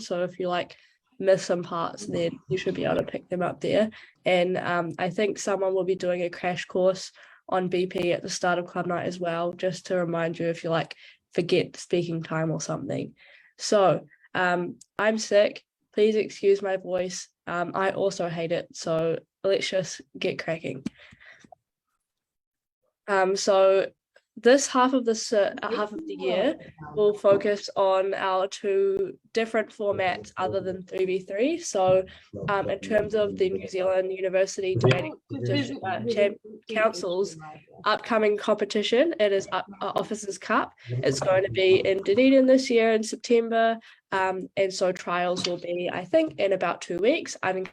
So if you like miss some parts, then you should be able to pick them up there. And I think someone will be doing a crash course on BP at the start of club night as well, just to remind you if you like forget speaking time or something. So I'm sick. Please excuse my voice. I also hate it. So let's just get cracking. So this half of the year will focus on our two different formats other than 3v3. So in terms of the New Zealand University Debating Council's upcoming competition, it is Officers Cup. It's going to be in Dunedin this year in September. And so trials will be, I think, in about 2 weeks. I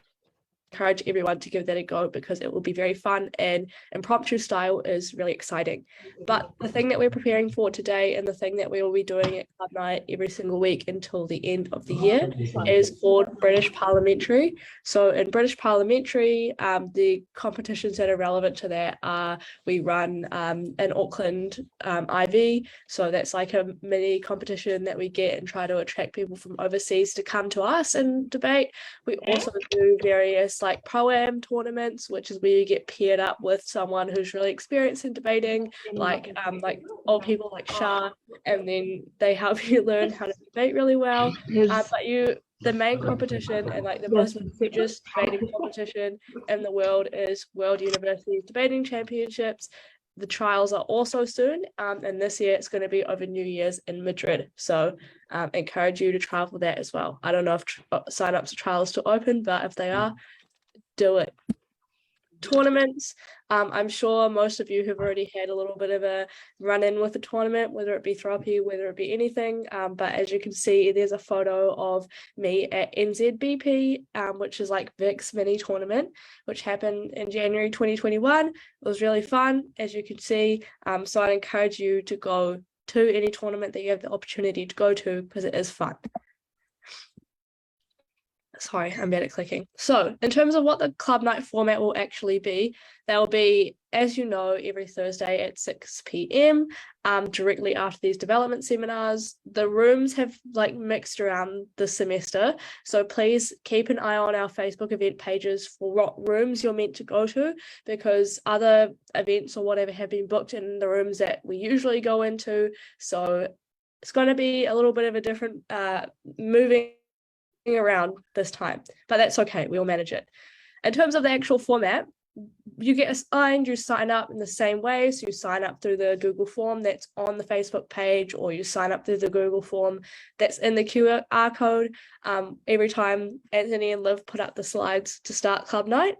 encourage everyone to give that a go because it will be very fun, and impromptu style is really exciting. But the thing that we're preparing for today and the thing that we will be doing at club night every single week until the end of the year is called British Parliamentary. So in British Parliamentary, the competitions that are relevant to that are we run an Auckland IV. So that's like a mini competition that we get and try to attract people from overseas to come to us and debate. We also do various like pro-am tournaments, which is where you get paired up with someone who's really experienced in debating, like old people like Shah, and then they help you learn how to debate really well. But the main competition and like the most prestigious debating competition in the world is World University Debating Championships. The trials are also soon, and this year it's going to be over New Year's in Madrid. So encourage you to trial for that as well. I don't know if sign-ups for trials to open, but if they are, do it. Tournaments, I'm sure most of you have already had a little bit of a run-in with a tournament, whether it be Throppy, whether it be anything, but as you can see, there's a photo of me at NZBP, which is like Vic's mini tournament, which happened in January 2021. It was really fun, as you can see, so I encourage you to go to any tournament that you have the opportunity to go to because it is fun. Sorry, I'm bad at clicking. So in terms of what the club night format will actually be, there will be, as you know, every Thursday at 6 p.m. Directly after these development seminars. The rooms have like mixed around the semester, so please keep an eye on our Facebook event pages for what rooms you're meant to go to, because other events or whatever have been booked in the rooms that we usually go into. So it's going to be a little bit of a different moving around this time, but that's okay, we'll manage it. In terms of the actual format, you get assigned, you sign up in the same way. So you sign up through the Google form that's on the Facebook page, or you sign up through the Google form that's in the QR code. Every time Anthony and Liv put up the slides to start club night,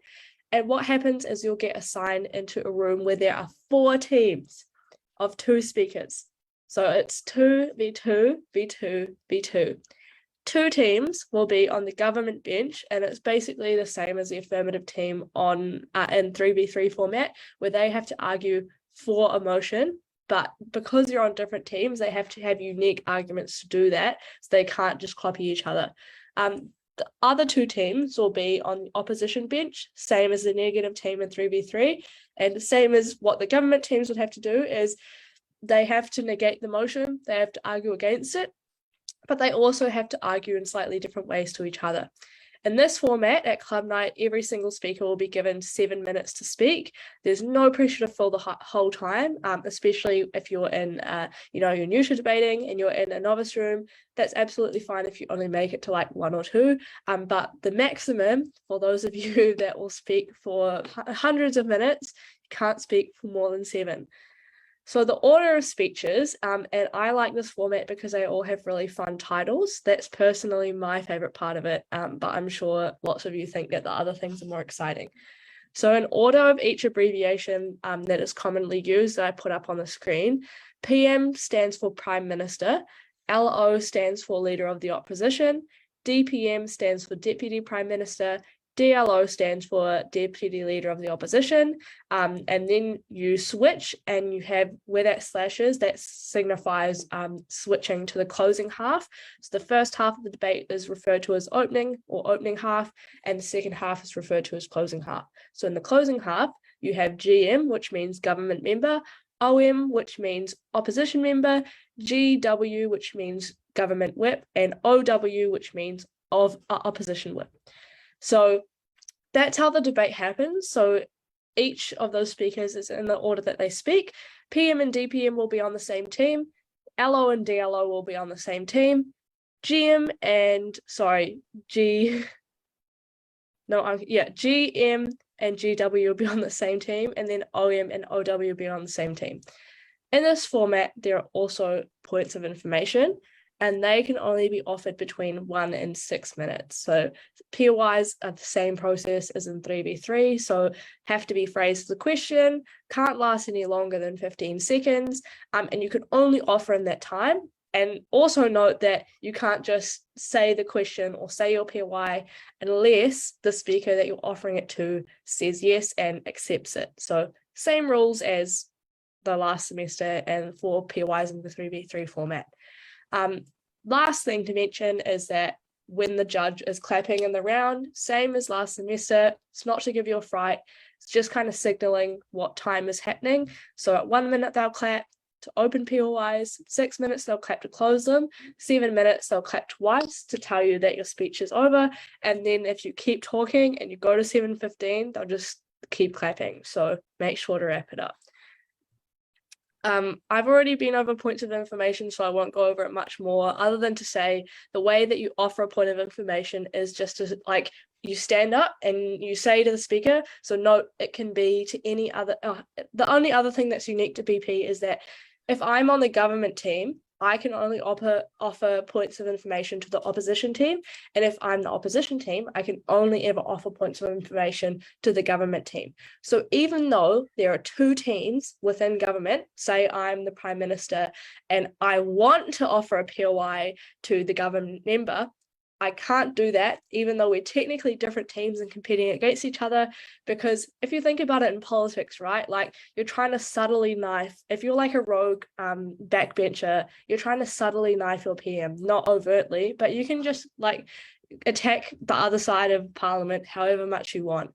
and what happens is you'll get assigned into a room where there are 4 teams of 2 speakers. So it's 2v2 v2 v2. 2 teams will be on the government bench, and it's basically the same as the affirmative team on in 3v3 format, where they have to argue for a motion, but because they're on different teams, they have to have unique arguments to do that, so they can't just copy each other. The other 2 teams will be on the opposition bench, same as the negative team in 3v3, and the same as what the government teams would have to do is they have to negate the motion, they have to argue against it, but they also have to argue in slightly different ways to each other. In this format at club night, every single speaker will be given 7 minutes to speak. There's no pressure to fill the whole time, especially if you're in, you're new to debating and you're in a novice room. That's absolutely fine if you only make it to like 1 or 2. But the maximum for those of you that will speak for hundreds of minutes, you can't speak for more than 7. So the order of speeches, and I like this format because they all have really fun titles. That's personally my favorite part of it, but I'm sure lots of you think that the other things are more exciting. So in order of each abbreviation that is commonly used that I put up on the screen, PM stands for Prime Minister, LO stands for Leader of the Opposition, DPM stands for Deputy Prime Minister, DLO stands for Deputy Leader of the Opposition, and then you switch and you have where that slash is, that signifies switching to the closing half. So the first half of the debate is referred to as opening or opening half, and the second half is referred to as closing half. So in the closing half, you have GM, which means government member, OM, which means opposition member, GW, which means government whip, and OW, which means of opposition whip. So that's how the debate happens. So each of those speakers is in the order that they speak. PM and DPM will be on the same team. LO and DLO will be on the same team. GM and GM and GW will be on the same team, and then OM and OW will be on the same team. In this format, there are also points of information, and they can only be offered between 1 and 6 minutes. So POIs are the same process as in 3v3, so have to be phrased as a question, can't last any longer than 15 seconds, and you can only offer in that time. And also note that you can't just say the question or say your POI unless the speaker that you're offering it to says yes and accepts it. So same rules as the last semester and for POIs in the 3v3 format. Last thing to mention is that when the judge is clapping in the round, same as last semester, it's not to give you a fright, it's just kind of signaling what time is happening. So at 1 minute they'll clap to open POIs, 6 minutes they'll clap to close them, 7 minutes they'll clap twice to tell you that your speech is over, and then if you keep talking and you go to 7:15, they'll just keep clapping. So make sure to wrap it up. I've already been over points of information, so I won't go over it much more, other than to say the way that you offer a point of information is just to, like, you stand up and you say to the speaker, so note it can be to any other, the only other thing that's unique to BP is that if I'm on the government team, I can only offer points of information to the opposition team. And if I'm the opposition team, I can only ever offer points of information to the government team. So even though there are two teams within government, say I'm the Prime Minister and I want to offer a POI to the government member, I can't do that, even though we're technically different teams and competing against each other, because if you think about it in politics, right, like you're trying to subtly knife, if you're like a rogue backbencher, you're trying to subtly knife your PM, not overtly, but you can just like attack the other side of Parliament however much you want.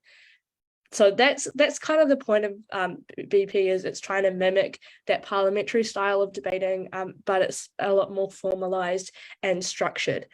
So that's kind of the point of BP, is it's trying to mimic that parliamentary style of debating, but it's a lot more formalized and structured.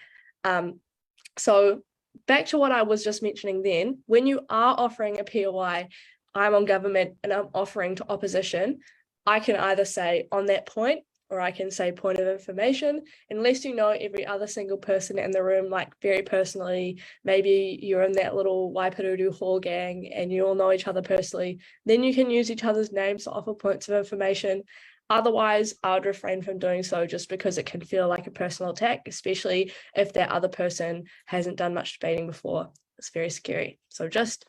So back to what I was just mentioning then, when you are offering a POI, I'm on government and I'm offering to opposition, I can either say on that point, or I can say point of information, unless you know every other single person in the room, like very personally, maybe you're in that little Waiparudu hall gang and you all know each other personally, then you can use each other's names to offer points of information. Otherwise, I would refrain from doing so just because it can feel like a personal attack, especially if that other person hasn't done much debating before. It's very scary. So just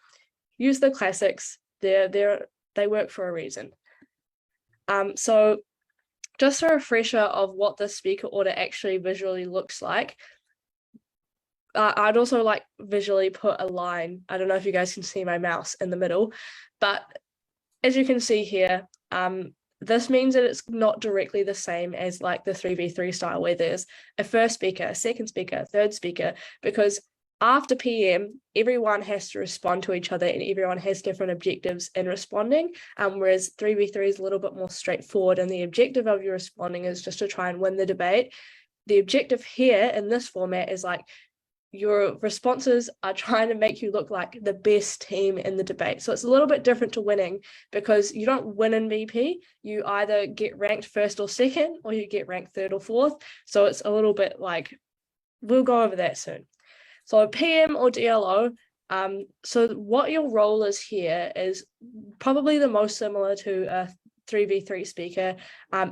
use the classics. They work for a reason. So just a refresher of what the speaker order actually visually looks like. I'd also like visually put a line. I don't know if you guys can see my mouse in the middle, but as you can see here, this means that it's not directly the same as like the 3v3 style where there's a first speaker, a second speaker, a third speaker, because after PM, everyone has to respond to each other and everyone has different objectives in responding, whereas 3v3 is a little bit more straightforward and the objective of your responding is just to try and win the debate. The objective here in this format is like your responses are trying to make you look like the best team in the debate. So it's a little bit different to winning, because you don't win in BP. You either get ranked first or second, or you get ranked third or fourth. So it's a little bit like, we'll go over that soon. So PM or DLO, so what your role is here is probably the most similar to a 3v3 speaker,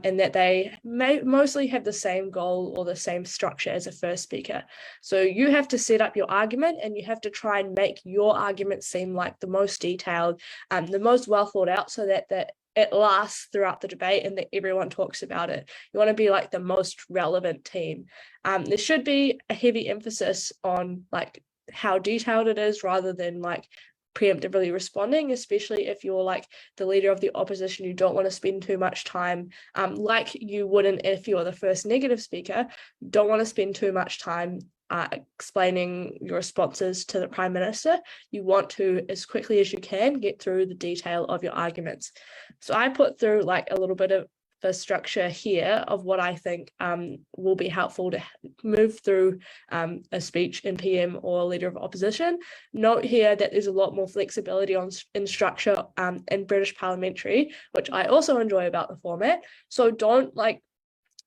in that they may mostly have the same goal or the same structure as a first speaker. So you have to set up your argument and you have to try and make your argument seem like the most detailed, the most well thought out, so that it lasts throughout the debate and that everyone talks about it. You want to be like the most relevant team. There should be a heavy emphasis on like how detailed it is rather than like preemptively responding, especially if you're like the leader of the opposition. You don't want to spend too much time, like you wouldn't if you're the first negative speaker. You don't want to spend too much time explaining your responses to the Prime Minister. You want to, as quickly as you can, get through the detail of your arguments. So I put through like a little bit of the structure here of what I think will be helpful to move through a speech in PM or leader of opposition. Note here that there's a lot more flexibility in structure in British parliamentary, which I also enjoy about the format. So don't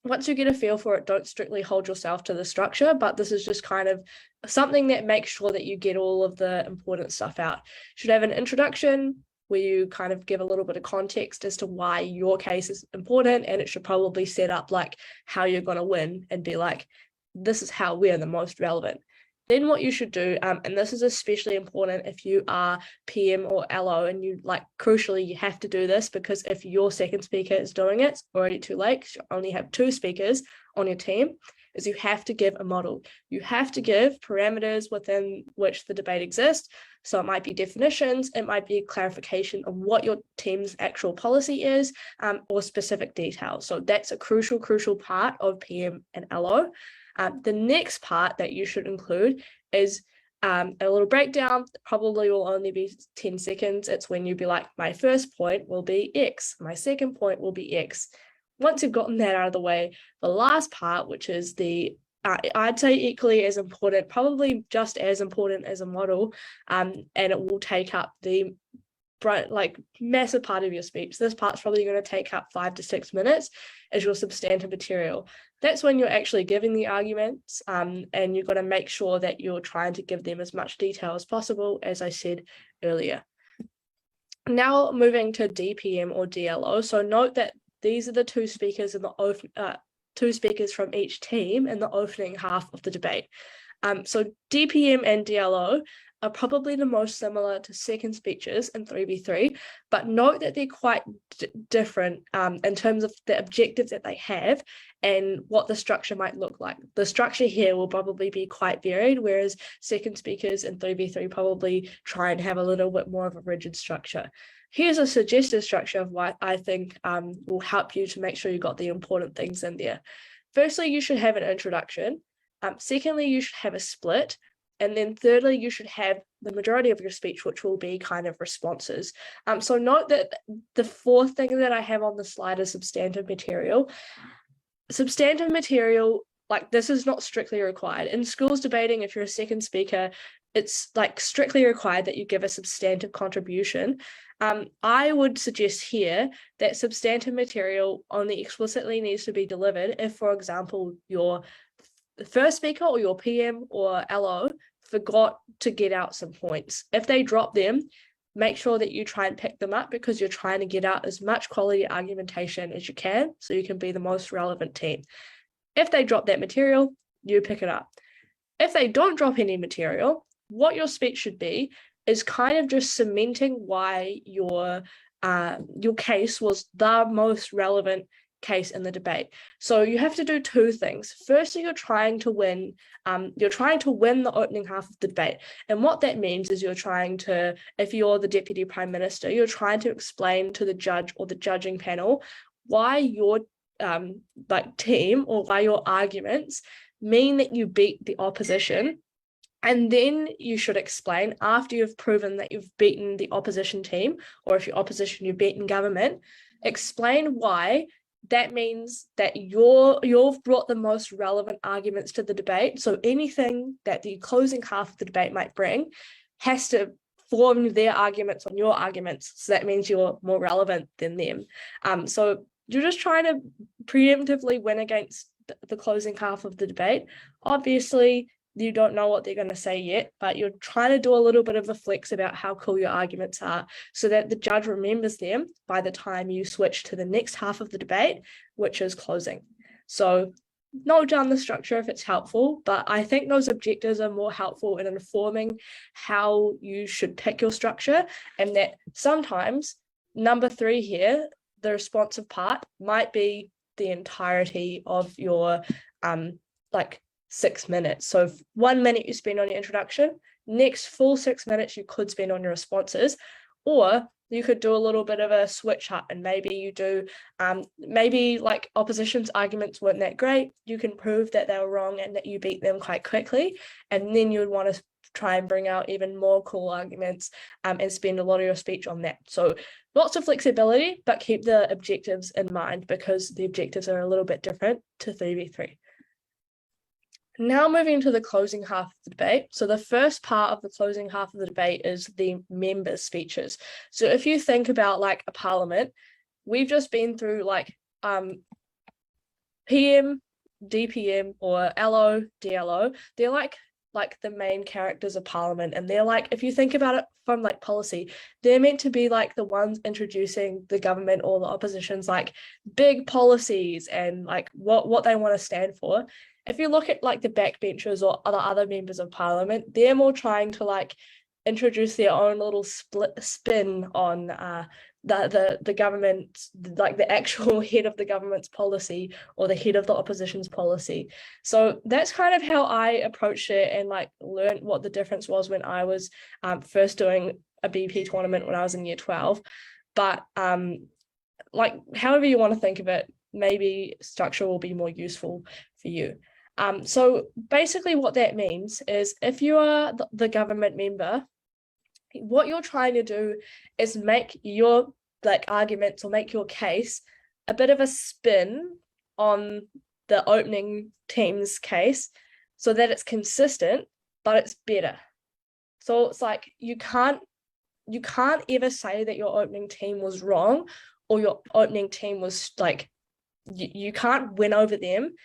once you get a feel for it, don't strictly hold yourself to the structure, but this is just kind of something that makes sure that you get all of the important stuff out. You should have an introduction where you kind of give a little bit of context as to why your case is important, and it should probably set up like how you're going to win and be like, this is how we're the most relevant. Then what you should do, and this is especially important if you are PM or LO, and you crucially, you have to do this because if your second speaker is doing it, it's already too late. You only have 2 speakers on your team, is you have to give a model. You have to give parameters within which the debate exists. So it might be definitions, it might be clarification of what your team's actual policy is, or specific details. So that's a crucial part of PM and LO. The next part that you should include is a little breakdown. Probably will only be 10 seconds. It's when you be like, my first point will be X, my second point will be X. Once you've gotten that out of the way, the last part, which is I'd say equally as important, probably just as important as a model, and it will take up the massive part of your speech. This part's probably going to take up 5 to 6 minutes as your substantive material. That's when you're actually giving the arguments, and you've got to make sure that you're trying to give them as much detail as possible, as I said earlier. Now moving to DPM or DLO. So note that these are the 2 speakers in the 2 speakers from each team in the opening half of the debate. So DPM and DLO are probably the most similar to second speeches in 3v3, but note that they're quite different in terms of the objectives that they have and what the structure might look like. The structure here will probably be quite varied, whereas second speakers in 3v3 probably try and have a little bit more of a rigid structure. Here's a suggested structure of what I think will help you to make sure you got the important things in there. Firstly, you should have an introduction. Secondly, you should have a split. And then thirdly, you should have the majority of your speech, which will be kind of responses. So note that the fourth thing that I have on the slide is substantive material. Substantive material, this is not strictly required. In schools debating, if you're a second speaker, it's strictly required that you give a substantive contribution. I would suggest here that substantive material only explicitly needs to be delivered if, for example, your first speaker or your PM or LO forgot to get out some points. If they drop them, make sure that you try and pick them up because you're trying to get out as much quality argumentation as you can so you can be the most relevant team. If they drop that material, you pick it up. If they don't drop any material, what your speech should be is kind of just cementing why your case was the most relevant case in the debate. So you have to do 2 things. Firstly, you're trying to win the opening half of the debate. And what that means is you're trying to, if you're the Deputy Prime Minister, you're trying to explain to the judge or the judging panel why your team or why your arguments mean that you beat the opposition. And then you should explain, after you've proven that you've beaten the opposition team, or if you're opposition, you've beaten government, explain why that means that you've brought the most relevant arguments to the debate. So anything that the closing half of the debate might bring has to form their arguments on your arguments. So that means you're more relevant than them. So you're just trying to preemptively win against the closing half of the debate. Obviously, you don't know what they're going to say yet, but you're trying to do a little bit of a flex about how cool your arguments are so that the judge remembers them by the time you switch to the next half of the debate, which is closing. So note down the structure if it's helpful, but I think those objectives are more helpful in informing how you should pick your structure, and that sometimes number 3 here, the responsive part, might be the entirety of your 6 minutes. So 1 minute you spend on your introduction, next full 6 minutes you could spend on your responses, or you could do a little bit of a switch up and maybe you do, opposition's arguments weren't that great. You can prove that they were wrong and that you beat them quite quickly. And then you would want to try and bring out even more cool arguments and spend a lot of your speech on that. So lots of flexibility, but keep the objectives in mind because the objectives are a little bit different to 3v3. Now moving to the closing half of the debate. So the first part of the closing half of the debate is the member speeches. So if you think about like a parliament, we've just been through like PM, DPM, or LO, DLO. They're like the main characters of parliament, and they're like, if you think about it from like policy, they're meant to be like the ones introducing the government or the opposition's like big policies and like what they want to stand for. If you look at like the backbenchers or other members of parliament, they're more trying to like introduce their own little spin on the government, like the actual head of the government's policy or the head of the opposition's policy. So that's kind of how I approached it and like learned what the difference was when I was first doing a BP tournament when I was in year 12. But like however you want to think of it, maybe structure will be more useful for you. So basically what that means is if you are the government member, what you're trying to do is make your like arguments or make your case a bit of a spin on the opening team's case so that it's consistent, but it's better. So it's like you can't ever say that your opening team was wrong or your opening team was like, you can't win over them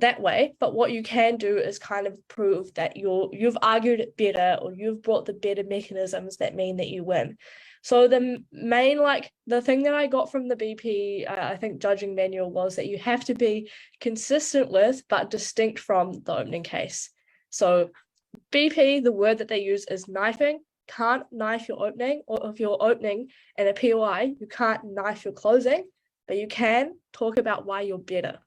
that way, but what you can do is kind of prove that you've argued it better or you've brought the better mechanisms that mean that you win. So the main, like the thing that I got from the BP, I think judging manual was that you have to be consistent with but distinct from the opening case. So BP, the word that they use is knifing. Can't knife your opening, or if you're opening in a POI, you can't knife your closing, but you can talk about why you're better.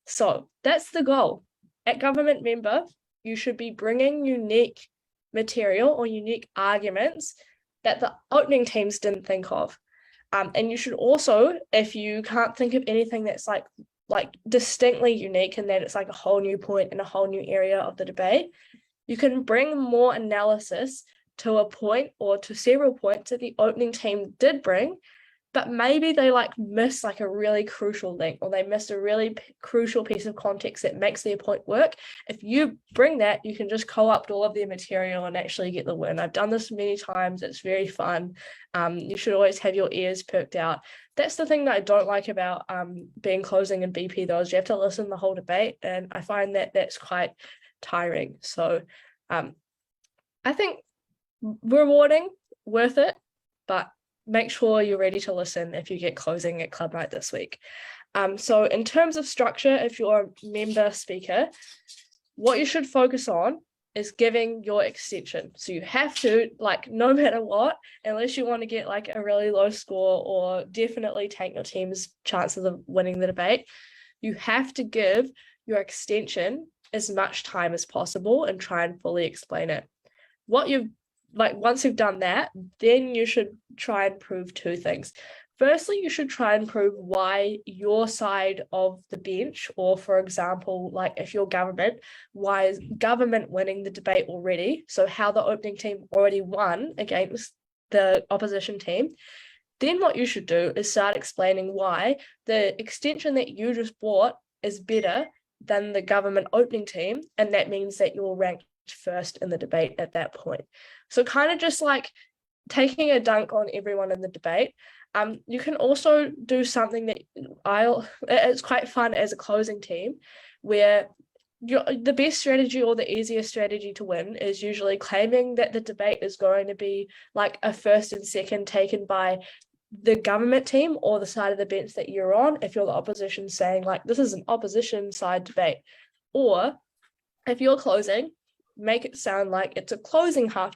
So that's the goal. At government member, you should be bringing unique material or unique arguments that the opening teams didn't think of. And you should also, if you can't think of anything that's like distinctly unique and that it's like a whole new point in a whole new area of the debate, you can bring more analysis to a point or to several points that the opening team did bring, but maybe they like miss like a really crucial link or they missed a really crucial piece of context that makes their point work. If you bring that, you can just co-opt all of their material and actually get the win. I've done this many times. It's very fun. You should always have your ears perked out. That's the thing that I don't like about being closing in BP though, is you have to listen to the whole debate, and I find that that's quite tiring. So I think rewarding, worth it, but make sure you're ready to listen if you get closing at Club Night this week. So in terms of structure, if you're a member speaker, what you should focus on is giving your extension. So you have to, like, no matter what, unless you want to get like a really low score or definitely take your team's chances of winning the debate, you have to give your extension as much time as possible and try and fully explain it. Once you've done that, then you should try and prove two things. Firstly, you should try and prove why your side of the bench, or for example, like if you're government, why is government winning the debate already? So how the opening team already won against the opposition team. Then what you should do is start explaining why the extension that you just bought is better than the government opening team, and that means that you're ranked first in the debate at that point. So kind of just like taking a dunk on everyone in the debate. You can also do something that it's quite fun as a closing team, where the best strategy or the easiest strategy to win is usually claiming that the debate is going to be like a first and second taken by the government team or the side of the bench that you're on, if you're the opposition, saying like this is an opposition side debate. Or if you're closing, make it sound like it's a closing half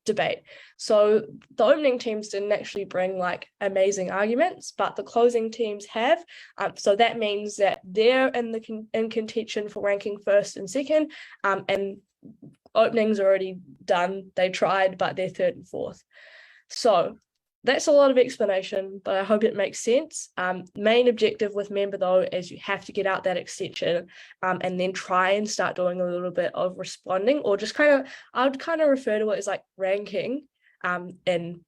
debate. So the opening teams didn't actually bring like amazing arguments, but the closing teams have. So that means that they're in contention for ranking first and second, and opening's already done. They tried, but they're third and fourth. So that's a lot of explanation, but I hope it makes sense. Main objective with member though is you have to get out that extension and then try and start doing a little bit of responding, or just I would kind of refer to it as like ranking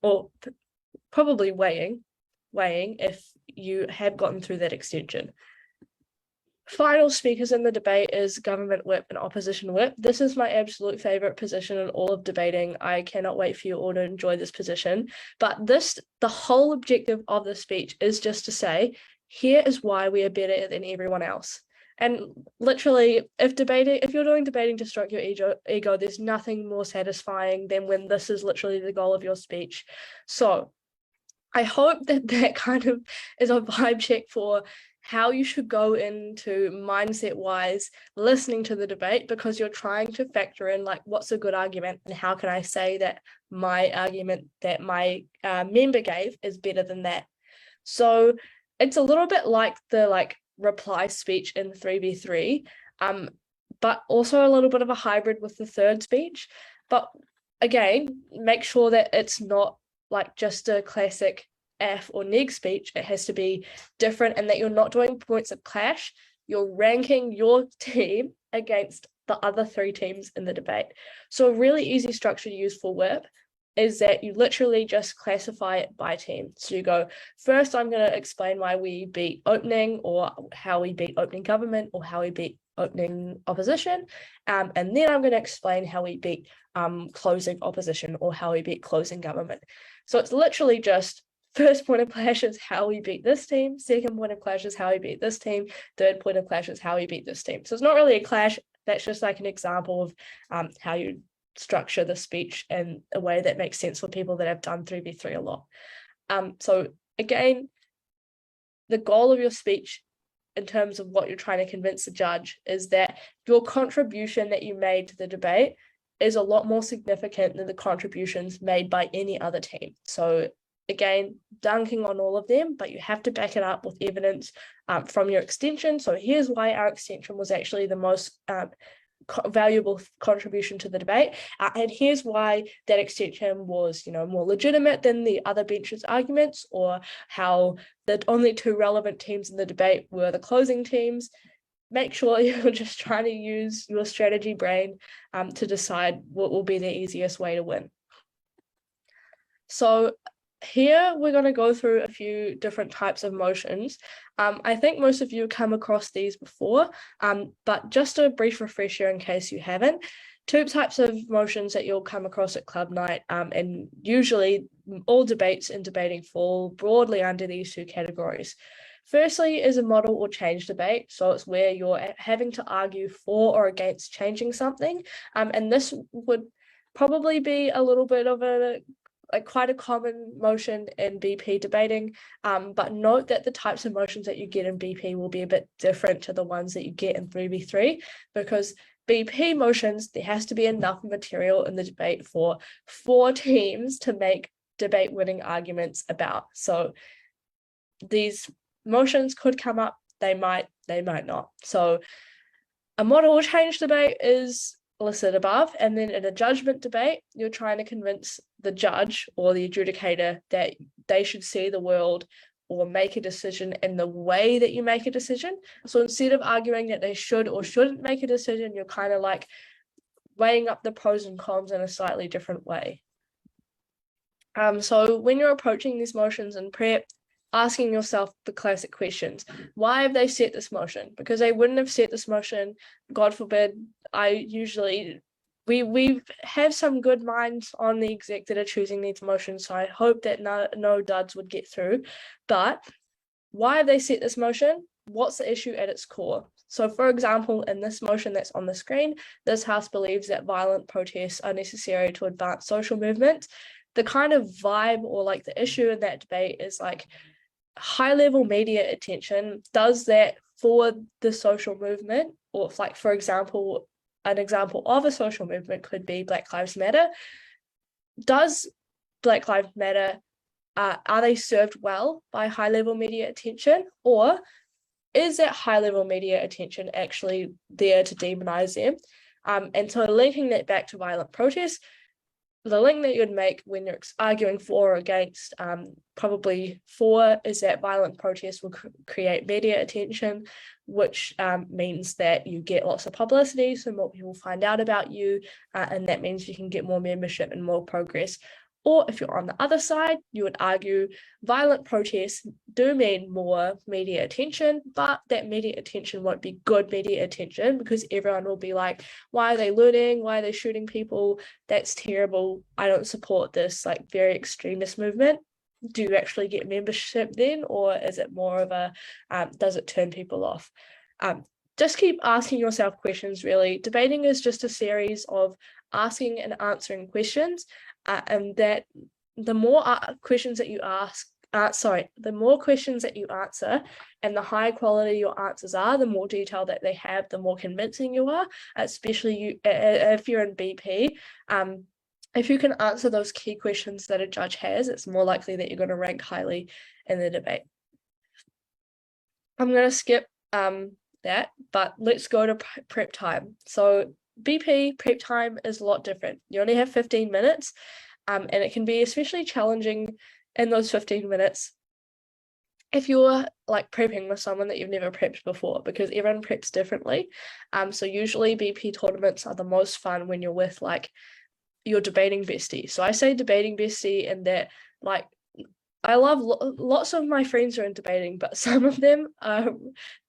or probably weighing if you have gotten through that extension. Final speakers in the debate is government whip and opposition whip. This is my absolute favorite position in all of debating. I cannot wait for you all to enjoy this position. But the whole objective of the speech is just to say, here is why we are better than everyone else. And literally, if you're doing debating to stroke your ego, there's nothing more satisfying than when this is literally the goal of your speech. So I hope that kind of is a vibe check for how you should go into mindset wise listening to the debate, because you're trying to factor in like, what's a good argument and how can I say that my argument that my member gave is better than that. So it's a little bit like the reply speech in 3v3, but also a little bit of a hybrid with the third speech. But again, make sure that it's not like just a classic F or neg speech. It has to be different, and that you're not doing points of clash. You're ranking your team against the other 3 teams in the debate. So a really easy structure to use for whip is that you literally just classify it by team. So you go, first I'm going to explain why we beat opening, or how we beat opening government, or how we beat opening opposition, and then I'm going to explain how we beat closing opposition, or how we beat closing government. So it's literally just first point of clash is how we beat this team, second point of clash is how we beat this team, third point of clash is how we beat this team. So it's not really a clash, that's just like an example of how you structure the speech in a way that makes sense for people that have done 3v3 a lot. So again, the goal of your speech in terms of what you're trying to convince the judge is that your contribution that you made to the debate is a lot more significant than the contributions made by any other team. So again, dunking on all of them, but you have to back it up with evidence from your extension. So here's why our extension was actually the most valuable contribution to the debate, and here's why that extension was, more legitimate than the other bench's arguments, or how the only 2 relevant teams in the debate were the closing teams. Make sure you're just trying to use your strategy brain to decide what will be the easiest way to win. So here we're going to go through a few different types of motions. I think most of you have come across these before, but just a brief refresher in case you haven't. 2 types of motions that you'll come across at club night, and usually all debates and debating fall broadly under these 2 categories. Firstly is a model or change debate. So it's where you're having to argue for or against changing something. And this would probably be a little bit of quite a common motion in BP debating, but note that the types of motions that you get in BP will be a bit different to the ones that you get in 3v3, because BP motions, there has to be enough material in the debate for 4 teams to make debate winning arguments about. So these motions could come up, they might not. So a model or change debate is listed above, and then in a judgment debate, you're trying to convince the judge or the adjudicator that they should see the world or make a decision in the way that you make a decision. So instead of arguing that they should or shouldn't make a decision, you're kind of like weighing up the pros and cons in a slightly different way. So when you're approaching these motions in prep, asking yourself the classic questions. Why have they set this motion? Because they wouldn't have set this motion, God forbid. We have some good minds on the exec that are choosing these motions, so I hope that no duds would get through. But why have they set this motion? What's the issue at its core? So for example, in this motion that's on the screen, this House believes that violent protests are necessary to advance social movements. The kind of vibe or like the issue in that debate is like high-level media attention does that for the social movement, or like, for example, an example of a social movement could be Black Lives Matter. Does Black Lives Matter, are they served well by high-level media attention, or is that high-level media attention actually there to demonize them? And so linking that back to violent protests, the link that you'd make when you're arguing for or against, probably for, is that violent protest will create media attention, which means that you get lots of publicity, so more people find out about you, and that means you can get more membership and more progress. Or if you're on the other side, you would argue violent protests do mean more media attention, but that media attention won't be good media attention because everyone will be like, why are they looting? Why are they shooting people? That's terrible. I don't support this like very extremist movement. Do you actually get membership then? Or is it more of a, does it turn people off? Just keep asking yourself questions, really. Debating is just a series of asking and answering questions. And that the more questions that you ask, the more questions that you answer and the higher quality your answers are, the more detail that they have, the more convincing you are, especially if you're in BP. If you can answer those key questions that a judge has, it's more likely that you're going to rank highly in the debate. I'm going to skip that, but let's go to prep time. So BP prep time is a lot different. You only have 15 minutes, and it can be especially challenging in those 15 minutes if you're like prepping with someone that you've never prepped before, because everyone preps differently. So usually BP tournaments are the most fun when you're with like your debating bestie. So I say debating bestie in that, like, I love lots of my friends are in debating, but some of them are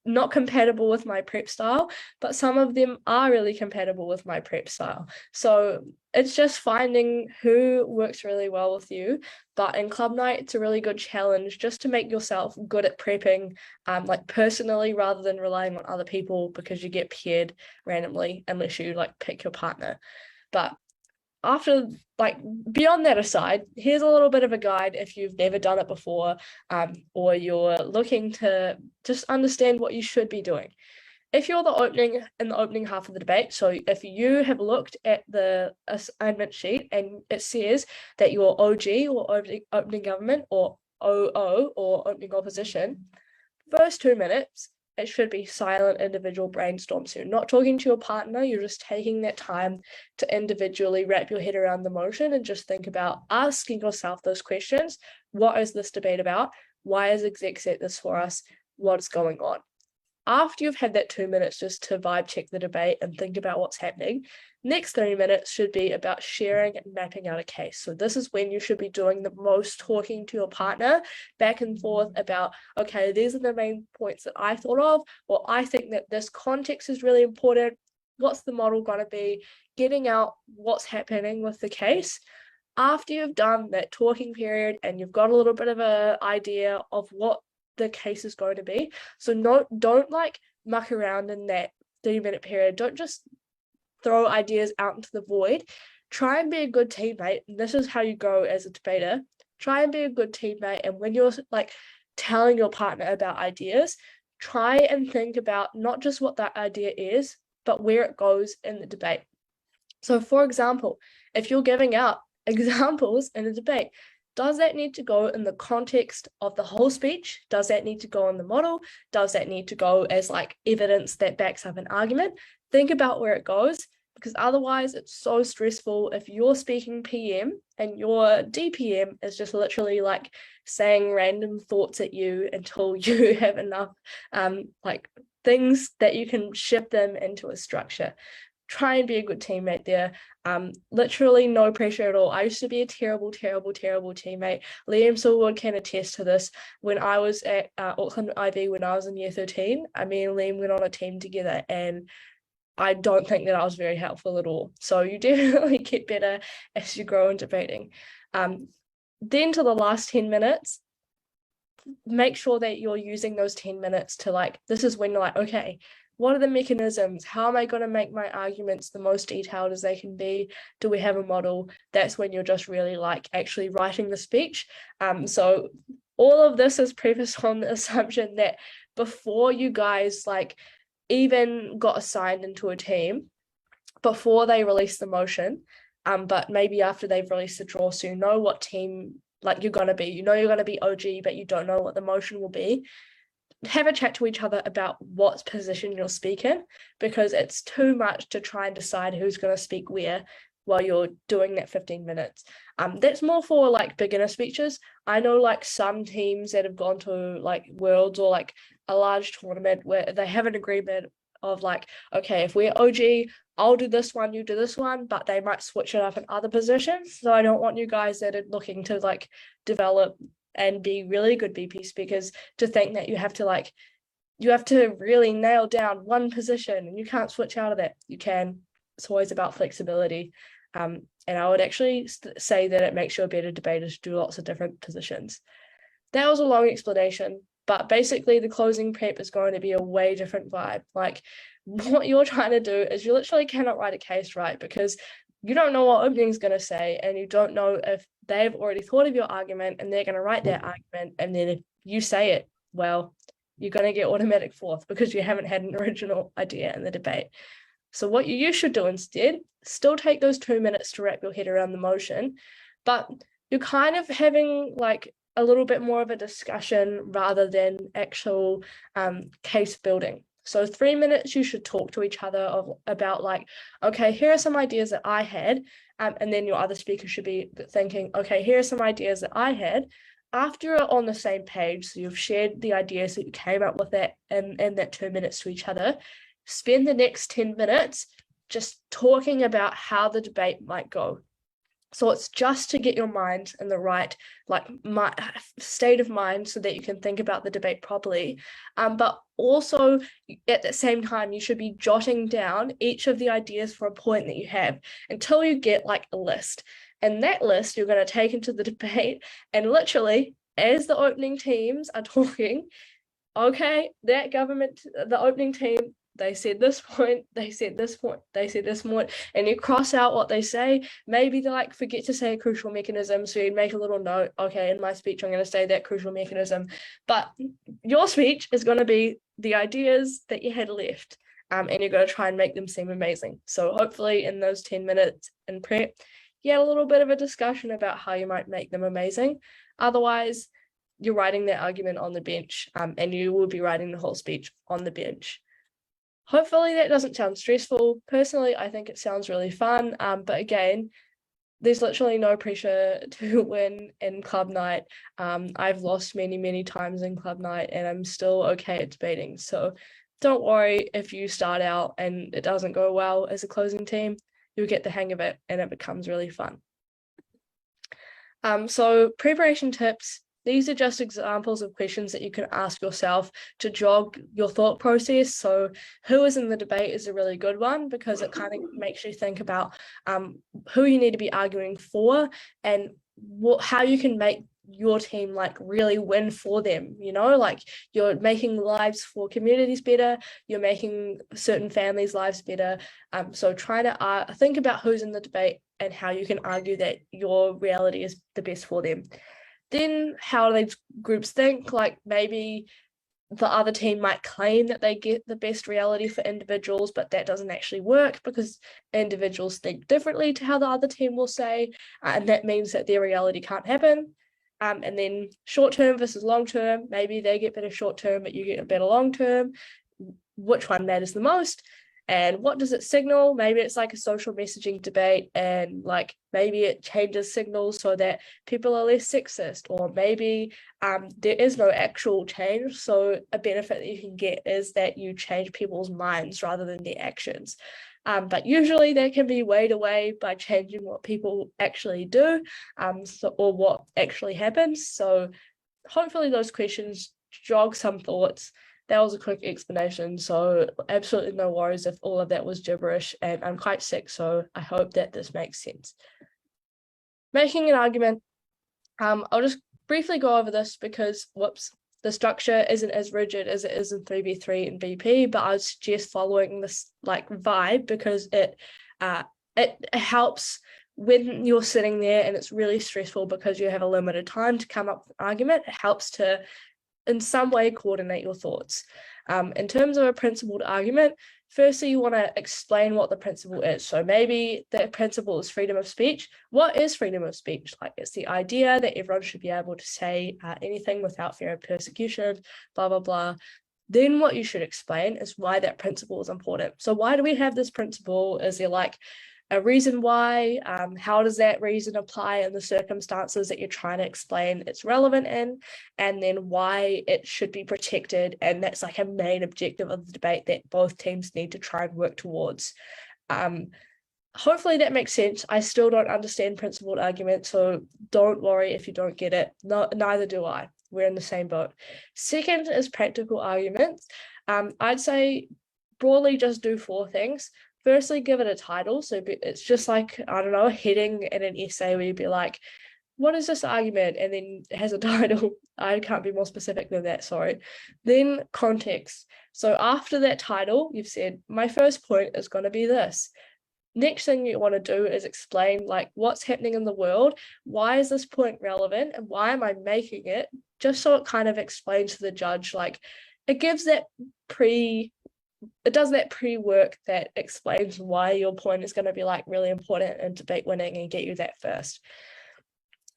not compatible with my prep style, but some of them are really compatible with my prep style. So it's just finding who works really well with you. But in club night, it's a really good challenge just to make yourself good at prepping, like personally, rather than relying on other people, because you get paired randomly unless you like pick your partner. But after, like, beyond that aside, here's a little bit of a guide if you've never done it before, or you're looking to just understand what you should be doing. If you're in the opening half of the debate, so if you have looked at the assignment sheet and it says that you're OG or opening government, or OO or opening opposition, first 2 minutes, it should be silent individual brainstorm. So you're not talking to your partner, you're just taking that time to individually wrap your head around the motion and just think about asking yourself those questions. What is this debate about? Why is exec set this for us? What's going on? After you've had that 2 minutes just to vibe check the debate and think about what's happening, next 30 minutes should be about sharing and mapping out a case. So this is when you should be doing the most talking to your partner back and forth about, okay, these are the main points that I thought of, or I think that this context is really important. What's the model going to be? Getting out what's happening with the case. After you've done that talking period and you've got a little bit of an idea of what the case is going to be, so don't like muck around in that 30-minute period. Don't just throw ideas out into the void. Try and be a good teammate, and this is how you grow as a debater. Try and be a good teammate, and when you're like telling your partner about ideas, try and think about not just what that idea is, but where it goes in the debate. So for example, if you're giving out examples in a debate, does that need to go in the context of the whole speech? Does that need to go in the model? Does that need to go as like evidence that backs up an argument? Think about where it goes, because otherwise it's so stressful if you're speaking PM and your DPM is just literally like saying random thoughts at you until you have enough like things that you can shift them into a structure. Try and be a good teammate there. Literally no pressure at all. I used to be a terrible teammate. Liam Silwood can attest to this. When I was at Auckland IB, when I was in year 13, me and Liam went on a team together, and I don't think that I was very helpful at all. So you definitely get better as you grow in debating. Then to the last 10 minutes, make sure that you're using those 10 minutes to like, this is when you're like, okay, what are the mechanisms? How am I going to make my arguments the most detailed as they can be? Do we have a model? That's when you're just really like actually writing the speech. So all of this is prefaced on the assumption that before you guys like even got assigned into a team, before they release the motion, but maybe after they've released the draw, so you know what team like you're going to be. You know you're going to be OG, but you don't know what the motion will be. Have a chat to each other about what position you'll speak in, because it's too much to try and decide who's going to speak where while you're doing that 15 minutes. That's more for like beginner speeches. I know like some teams that have gone to like Worlds or like a large tournament where they have an agreement of like, okay, if we're OG, I'll do this one, you do this one, but they might switch it up in other positions. So I don't want you guys that are looking to like develop and be really good BP speakers to think that you have to really nail down one position and you can't switch out of that. You can. It's always about flexibility. And I would actually say that it makes you a better debater to do lots of different positions. That was a long explanation, but basically the closing prep is going to be a way different vibe. Like what you're trying to do is you literally cannot write a case right because you don't know what opening is going to say and you don't know if they've already thought of your argument and they're going to write their argument, and then if you say it, well, you're going to get automatic fourth because you haven't had an original idea in the debate. So what you should do instead, still take those 2 minutes to wrap your head around the motion, but you're kind of having like a little bit more of a discussion rather than actual case building. So 3 minutes, you should talk to each other about like, okay, here are some ideas that I had. And then your other speaker should be thinking, okay, here are some ideas that I had. After you're on the same page, so you've shared the ideas that you came up with that in that 2 minutes to each other, spend the next 10 minutes just talking about how the debate might go. So it's just to get your mind in the right state of mind so that you can think about the debate properly. But also at the same time, you should be jotting down each of the ideas for a point that you have until you get like a list. And that list you're going to take into the debate, and literally as the opening teams are talking, okay, that government, the opening team, they said this point, they said this point, they said this point, and you cross out what they say. Maybe they like forget to say a crucial mechanism, so you make a little note, okay, in my speech I'm going to say that crucial mechanism, but your speech is going to be the ideas that you had left, and you're going to try and make them seem amazing. So hopefully in those 10 minutes in prep, you had a little bit of a discussion about how you might make them amazing. Otherwise, you're writing that argument on the bench, and you will be writing the whole speech on the bench. Hopefully that doesn't sound stressful. Personally, I think it sounds really fun. But again, there's literally no pressure to win in club night. I've lost many, many times in club night and I'm still okay at debating. So don't worry if you start out and it doesn't go well as a closing team. You'll get the hang of it and it becomes really fun. So preparation tips. These are just examples of questions that you can ask yourself to jog your thought process. So who is in the debate is a really good one because it kind of makes you think about who you need to be arguing for and how you can make your team like really win for them, you know, like you're making lives for communities better, you're making certain families' lives better. So try to think about who's in the debate and how you can argue that your reality is the best for them. Then how these groups think, like maybe the other team might claim that they get the best reality for individuals, but that doesn't actually work because individuals think differently to how the other team will say, and that means that their reality can't happen. And then short term versus long term, maybe they get better short term, but you get a better long term. Which one matters the most? And what does it signal? Maybe it's like a social messaging debate and like maybe it changes signals so that people are less sexist, or maybe there is no actual change. So a benefit that you can get is that you change people's minds rather than their actions. But usually that can be weighed away by changing what people actually do or what actually happens. So hopefully those questions jog some thoughts. That was a quick explanation, so absolutely no worries if all of that was gibberish, and I'm quite sick, so I hope that this makes sense. Making an argument, I'll just briefly go over this because, the structure isn't as rigid as it is in 3v3 and BP, but I would suggest following this like vibe because it helps when you're sitting there and it's really stressful because you have a limited time to come up with an argument. It helps to in some way coordinate your thoughts. In terms of a principled argument, firstly, you want to explain what the principle is. So maybe the principle is freedom of speech. What is freedom of speech? Like it's the idea that everyone should be able to say anything without fear of persecution, blah, blah, blah. Then what you should explain is why that principle is important. So why do we have this principle? Is there like a reason why, how does that reason apply in the circumstances that you're trying to explain it's relevant in, and then why it should be protected. And that's like a main objective of the debate that both teams need to try and work towards. Hopefully that makes sense. I still don't understand principled argument, so don't worry if you don't get it. No, neither do I. We're in the same boat. Second is practical arguments. I'd say broadly just do 4 things. Firstly, give it a title. So it's just like, I don't know, a heading in an essay where you'd be like, what is this argument? And then it has a title. I can't be more specific than that, sorry. Then context. So after that title, you've said, my first point is going to be this. Next thing you want to do is explain like what's happening in the world, why is this point relevant, and why am I making it, just so it kind of explains to the judge, like it gives that it does that pre-work that explains why your point is going to be like really important in debate winning and get you that first.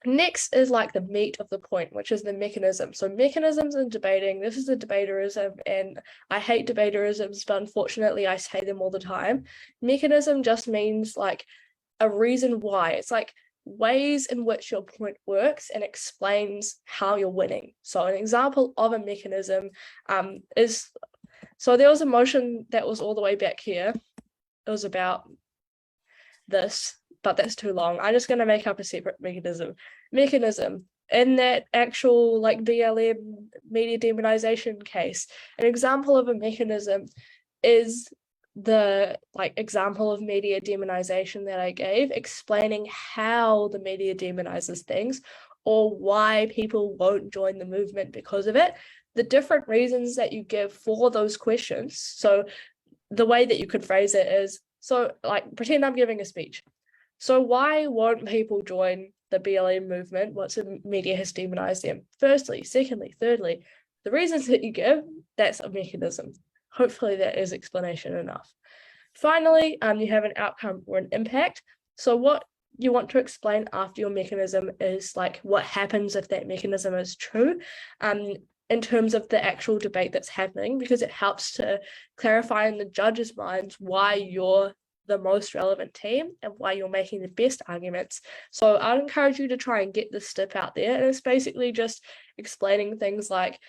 Next is like the meat of the point, which is the mechanism. So mechanisms in debating, this is a debaterism, and I hate debaterisms, but unfortunately I say them all the time. Mechanism just means like a reason why. It's like ways in which your point works and explains how you're winning. So an example of a mechanism is, so there was a motion that was all the way back here. It was about this, but that's too long. I'm just going to make up a separate mechanism. In that actual like BLM media demonization case, an example of a mechanism is the like example of media demonization that I gave, explaining how the media demonizes things or why people won't join the movement because of it. The different reasons that you give for those questions. So the way that you could phrase it is, so like pretend I'm giving a speech. So why won't people join the BLM movement once the media has demonized them? Firstly, secondly, thirdly, the reasons that you give, that's a mechanism. Hopefully that is explanation enough. Finally, you have an outcome or an impact. So what you want to explain after your mechanism is like what happens if that mechanism is true, in terms of the actual debate that's happening, because it helps to clarify in the judge's minds why you're the most relevant team and why you're making the best arguments. So I'd encourage you to try and get this step out there. And it's basically just explaining things like,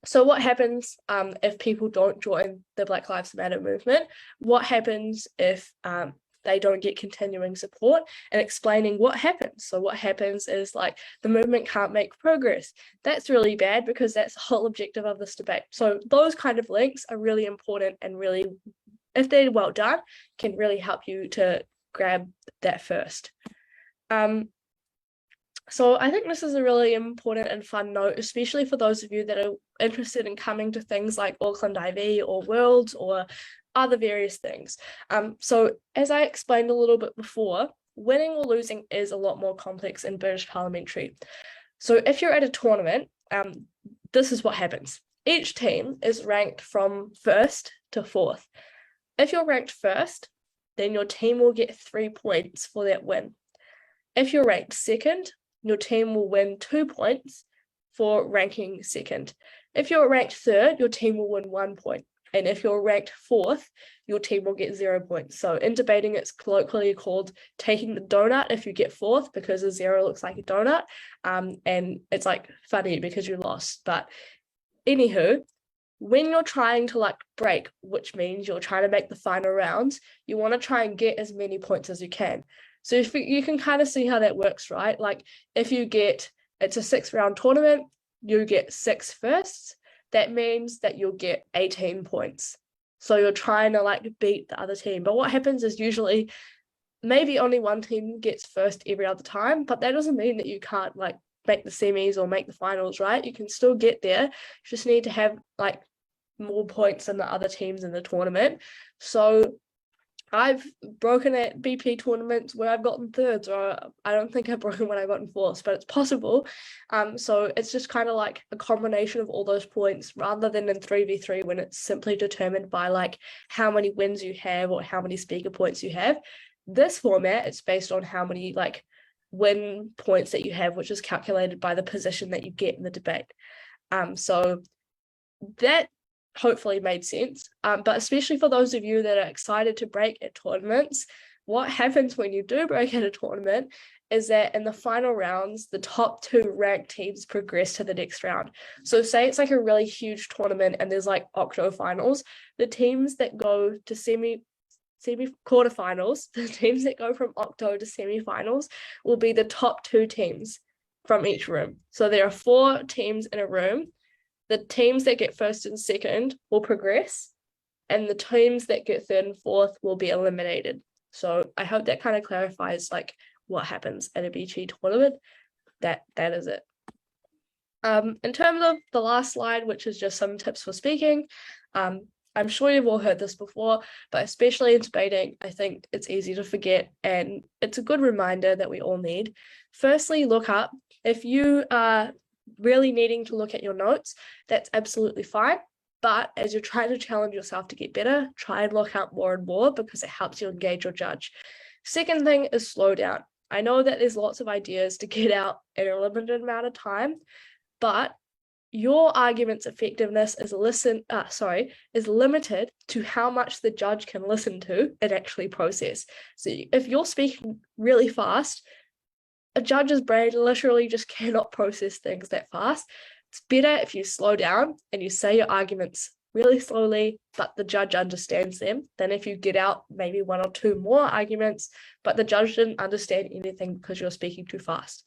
so what happens if people don't join the Black Lives Matter movement? What happens if they don't get continuing support, and explaining what happens. So what happens is like the movement can't make progress. That's really bad because that's the whole objective of this debate. So those kind of links are really important and really, if they're well done, can really help you to grab that first. So I think this is a really important and fun note, especially for those of you that are interested in coming to things like Auckland IB or Worlds or other various things. So as I explained a little bit before, winning or losing is a lot more complex in British parliamentary. So if you're at a tournament, this is what happens. Each team is ranked from 1st to 4th. If you're ranked 1st, then your team will get 3 points for that win. If you're ranked 2nd, your team will win 2 points for ranking 2nd. If you're ranked 3rd, your team will win 1 point. And if you're ranked 4th, your team will get 0 points. So in debating, it's colloquially called taking the donut if you get 4th, because a 0 looks like a donut. And it's like funny because you lost. But anywho, when you're trying to like break, which means you're trying to make the final rounds, you want to try and get as many points as you can. So if you can kind of see how that works, right? Like if you get, it's a 6-round tournament, you get 6 firsts, that means that you'll get 18 points. So you're trying to like beat the other team. But what happens is usually maybe only one team gets first every other time, but that doesn't mean that you can't like make the semis or make the finals, right? You can still get there. You just need to have like more points than the other teams in the tournament. So I've broken at BP tournaments where I've gotten 3rds, or I don't think I've broken when I got in 4th, but it's possible. So it's just kind of like a combination of all those points rather than in 3v3 when it's simply determined by like how many wins you have or how many speaker points you have. This format, it's based on how many like win points that you have, which is calculated by the position that you get in the debate. So that hopefully made sense. But especially for those of you that are excited to break at tournaments, what happens when you do break at a tournament is that in the final rounds, the top 2 ranked teams progress to the next round. So say it's like a really huge tournament and there's like octo finals, the teams that go to semi quarterfinals, the teams that go from octo to semi-finals will be the top 2 teams from each room. So there are 4 teams in a room. The teams that get first and second will progress, and the teams that get third and fourth will be eliminated. So I hope that kind of clarifies like what happens at a BG tournament. That is it. In terms of the last slide, which is just some tips for speaking, I'm sure you've all heard this before, but especially in debating, I think it's easy to forget, and it's a good reminder that we all need. Firstly, look up. If you are really needing to look at your notes, that's absolutely fine. But as you're trying to challenge yourself to get better, try and look up more and more because it helps you engage your judge. Second thing is slow down. I know that there's lots of ideas to get out in a limited amount of time, but your argument's effectiveness is limited to how much the judge can listen to and actually process. So if you're speaking really fast, a judge's brain literally just cannot process things that fast. It's better if you slow down and you say your arguments really slowly, but the judge understands them, than if you get out maybe 1 or 2 more arguments, but the judge didn't understand anything because you're speaking too fast.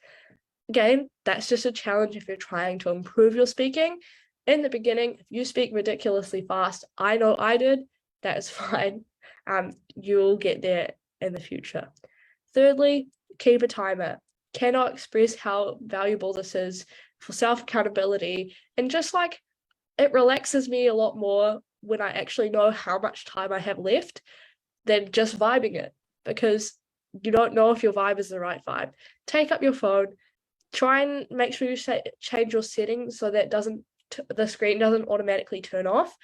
Again, that's just a challenge if you're trying to improve your speaking. In the beginning, if you speak ridiculously fast, I know I did, that is fine. You'll get there in the future. Thirdly, keep a timer. Cannot express how valuable this is for self-accountability, and just like it relaxes me a lot more when I actually know how much time I have left than just vibing it, because you don't know if your vibe is the right vibe. Take up your phone, try and make sure you change your settings so that the screen doesn't automatically turn off,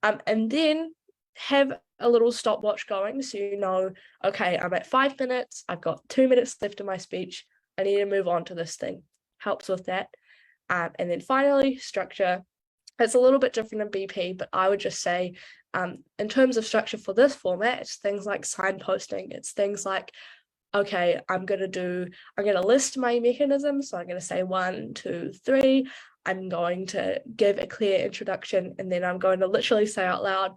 and then have a little stopwatch going so you know, okay, I'm at 5 minutes, I've got 2 minutes left in my speech, I need to move on to this thing. Helps with that. And then finally, structure. It's a little bit different in BP, but I would just say in terms of structure for this format, it's things like signposting. It's things like, okay, I'm going to list my mechanisms. So I'm going to say 1, 2, 3. I'm going to give a clear introduction, and then I'm going to literally say out loud,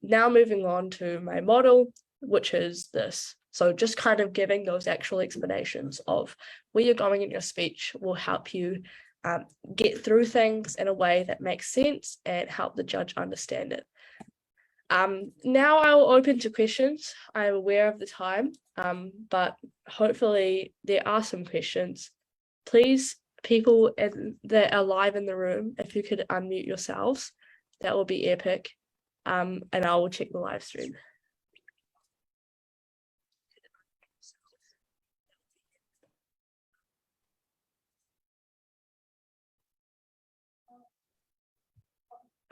now moving on to my model, which is this. So just kind of giving those actual explanations of where you're going in your speech will help you get through things in a way that makes sense and help the judge understand it. Now I'll open to questions. I'm aware of the time, but hopefully there are some questions. Please, people that are live in the room, if you could unmute yourselves, that will be epic. And I will check the live stream.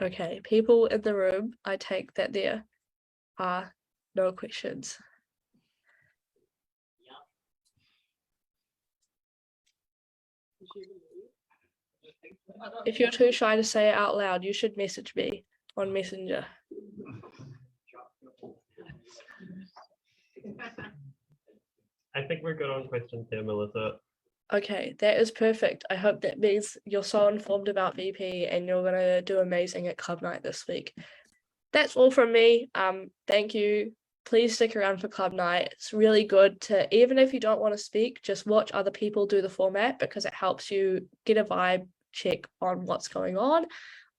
Okay, people in the room, I take that there are no questions. If you're too shy to say it out loud, you should message me on Messenger. I think we're good on questions there, Melissa. Okay, that is perfect. I hope that means you're so informed about VP and you're going to do amazing at Club Night this week. That's all from me. Thank you. Please stick around for Club Night. It's really good to, even if you don't want to speak, just watch other people do the format because it helps you get a vibe check on what's going on.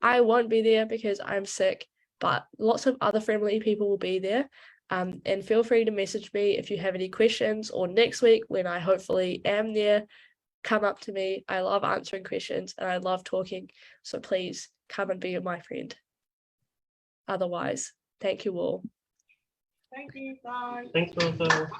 I won't be there because I'm sick, but lots of other friendly people will be there. And feel free to message me if you have any questions, or next week when I hopefully am there, come up to me. I love answering questions and I love talking. So please come and be my friend. Otherwise, thank you all. Thank you, bye. Thanks, Melissa.